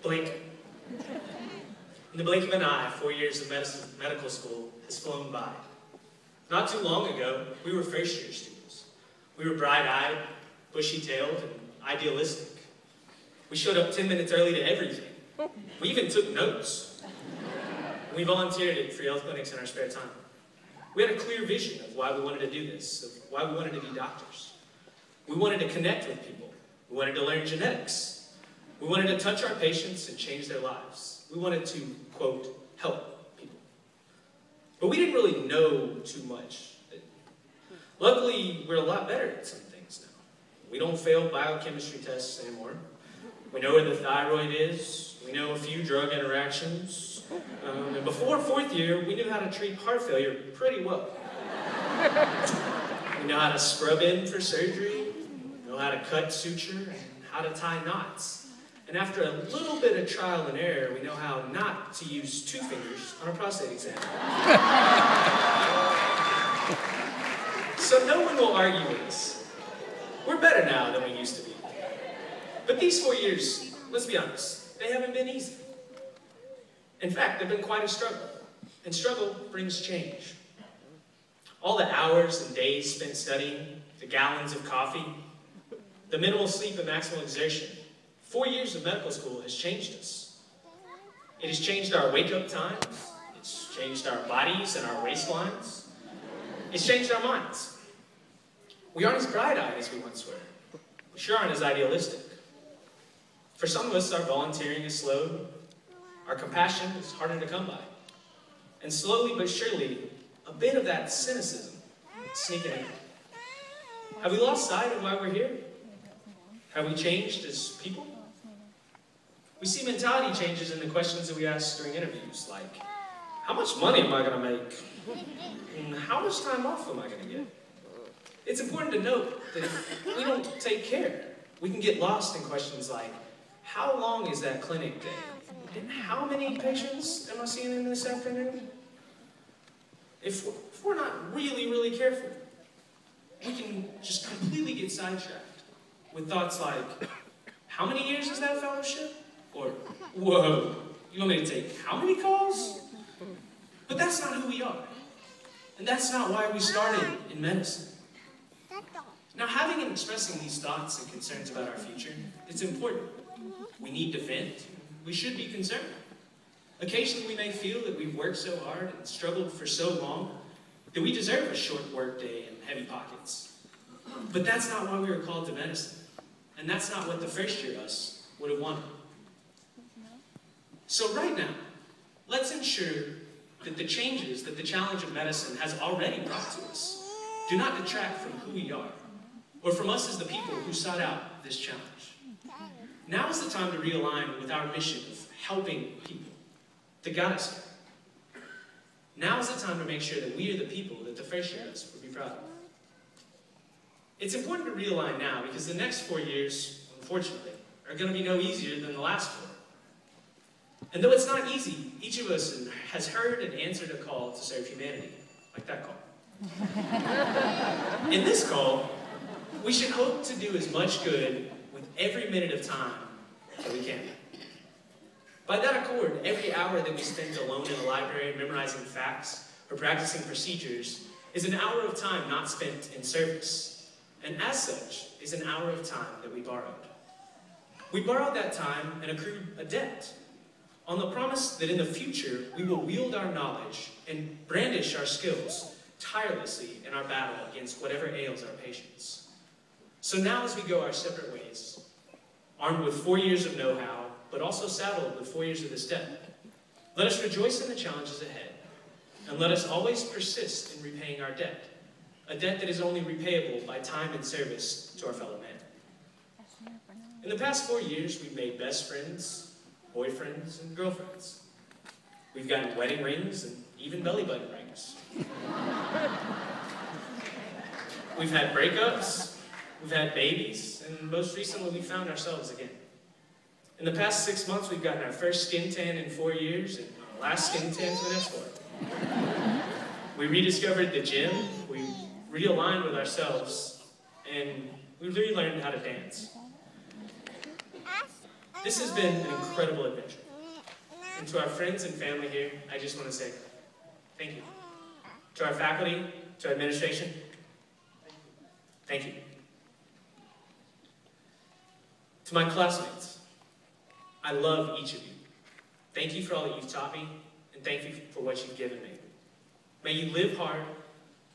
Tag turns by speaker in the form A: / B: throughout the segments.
A: Blink. In the blink of an eye, 4 years of medical school has flown by. Not too long ago, we were first-year students. We were bright-eyed, bushy-tailed, and idealistic. We showed up 10 minutes early to everything. We even took notes. We volunteered at free health clinics in our spare time. We had a clear vision of why we wanted to do this, of why we wanted to be doctors. We wanted to connect with people. We wanted to learn genetics. We wanted to touch our patients and change their lives. We wanted to, quote, help people. But we didn't really know too much. Luckily, we're a lot better at some things now. We don't fail biochemistry tests anymore. We know where the thyroid is. We know a few drug interactions. And before fourth year, we knew how to treat heart failure pretty well. We know how to scrub in for surgery, know how to cut suture, and how to tie knots. And after a little bit of trial and error, we know how not to use 2 fingers on a prostate exam. So no one will argue with us. We're better now than we used to be. But these 4 years, let's be honest, they haven't been easy. In fact, they've been quite a struggle. And struggle brings change. All the hours and days spent studying, the gallons of coffee, the minimal sleep and maximal exertion, 4 years of medical school has changed us. It has changed our wake-up times. It's changed our bodies and our waistlines. It's changed our minds. We aren't as bright-eyed as we once were. We sure aren't as idealistic. For some of us, our volunteering is slowed. Our compassion is harder to come by. And slowly but surely, a bit of that cynicism is sneaking in. Have we lost sight of why we're here? Have we changed as people? We see mentality changes in the questions that we ask during interviews, like, how much money am I going to make? And how much time off am I going to get? It's important to note that if we don't take care, we can get lost in questions like, how long is that clinic day? And how many patients am I seeing in this afternoon? If we're not really careful, we can just completely get sidetracked with thoughts like, how many years is that fellowship? Or, whoa, you want me to take how many calls? But that's not who we are. And that's not why we started in medicine. Now, having and expressing these thoughts and concerns about our future, it's important. We need to vent. We should be concerned. Occasionally, we may feel that we've worked so hard and struggled for so long that we deserve a short work day and heavy pockets. But that's not why we were called to medicine. And that's not what the first year us would have wanted. So right now, let's ensure that the changes that the challenge of medicine has already brought to us do not detract from who we are, or from us as the people who sought out this challenge. Now is the time to realign with our mission of helping people that got us here. Now is the time to make sure that we are the people that the first year us would be proud of. It's important to realign now because the next 4 years, unfortunately, are going to be no easier than the last 4. And though it's not easy, each of us has heard and answered a call to serve humanity, like that call. In this call, we should hope to do as much good with every minute of time that we can. By that accord, every hour that we spend alone in a library memorizing facts or practicing procedures is an hour of time not spent in service, and as such, is an hour of time that we borrowed. We borrowed that time and accrued a debt, on the promise that in the future we will wield our knowledge and brandish our skills tirelessly in our battle against whatever ails our patients. So now as we go our separate ways, armed with 4 years of know-how, but also saddled with 4 years of this debt, let us rejoice in the challenges ahead, and let us always persist in repaying our debt, a debt that is only repayable by time and service to our fellow man. In the past 4 years, we've made best friends, boyfriends, and girlfriends. We've gotten wedding rings and even belly button rings. We've had breakups, we've had babies, and most recently we found ourselves again. In the past 6 months, we've gotten our first skin tan in 4 years, and our last skin tan for the next 4. We rediscovered the gym, we realigned with ourselves, and we relearned how to dance. This has been an incredible adventure. And to our friends and family here, I just want to say thank you. To our faculty, to our administration, thank you. To my classmates, I love each of you. Thank you for all that you've taught me, and thank you for what you've given me. May you live hard,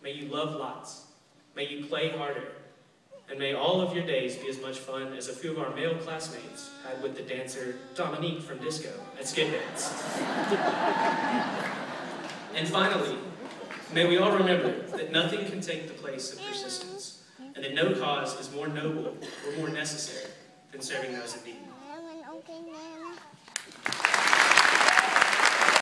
A: may you love lots, may you play harder, and may all of your days be as much fun as a few of our male classmates had with the dancer Dominique from Disco at Skid Dance. And finally, may we all remember that nothing can take the place of persistence, and that no cause is more noble or more necessary than serving those in need.